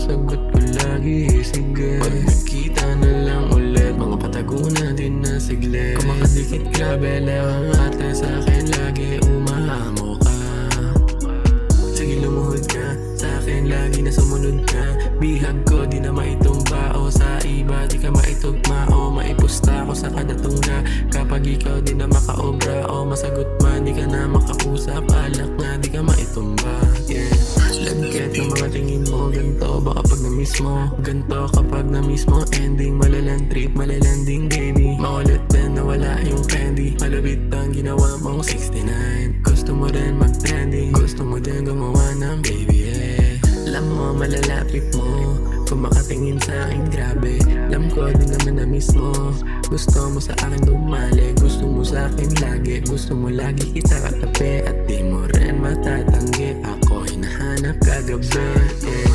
sagot ko lagi, sige. Pag nagkita na lang ulit, mga patago natin na siglit. Kung makadikit grabe lang ang ate sa'kin, lagi umahamo ka. Sige lumuhod ka sa'kin, lagi na sumunod ka. Bihag ko di na maitumba, o sa iba di ka maitugma, o maipusta ko sa kada tungga. Kapag ikaw di na makaobra, o masagot man di ka na makausap, alak na di ka maitumba, yeah. Lagkit ng mga tingin mo, ganto baka pag na-miss mo. Ganto kapag na-miss mo, ending malalang trip, malalanding baby. Makulit din na wala yung candy, malupit ang ginawa mong 69. Gusto mo rin mag-trending, gusto mo din gumawa ng baby, yeah. Alam mo, malalapit mo, kung makatingin sa akin, grabe. Alam ko, di naman na-miss mo. Gusto mo sa akin dumali, gusto mo sa akin lagi. Gusto mo lagi kita katabi, at di mo rin matatanggi. Ako hinahanap kagabi, yeah.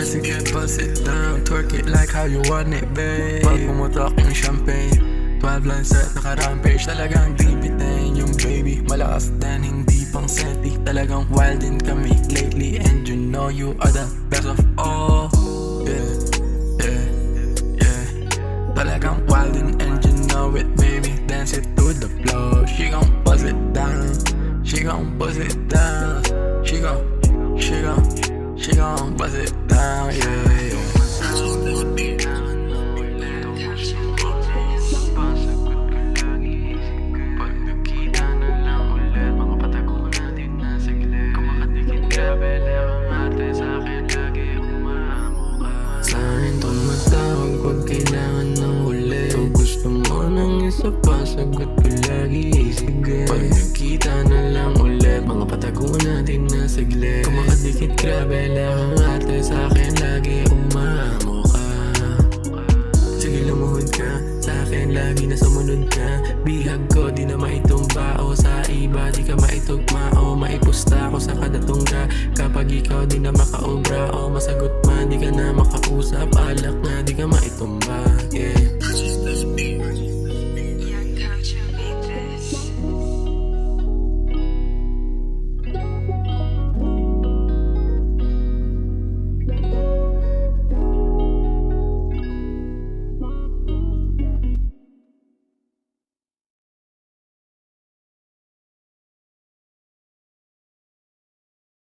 Sige, bust it down, twerk it like how you want it, babe. Pag pumutok yung champagne, 12 lang set, naka-rampage. Talagang di bitain yung baby, malakas din, hindi pang senti. Talagang wild din kami lately, and you know you are the best of all. Yeah, yeah, yeah. Talagang wild din, and you know it, baby. Dance it to the floor, she gon' bust it down. She gon' bust it down. She gon' bust it down, yeah, yeah. Pag nagkita na lang ulit, mga patago natin na siglit. Kung makadikit grabe lang ang ate sa'kin, lagi umahamo ka. Sa'kin tumatawag pag kailangan ng huli. Kung gusto mo ng isa pa, sagot ko lagi, sige. Pag nagkita na lang ulit, mga patago natin na siglit. Kung makadikit grabe lang ang ate sa'kin, lagi umahamo ka. Sige lumuhod ka sa'kin, lagi na sumunod ka. Bihag ko di na maitumba, o sa iba di ka maitugma, o maipusta ko sa kada tungga. Kapag ikaw di na makaobra, o masagot man di ka na makausap, alak na di ka maitumba, yeah.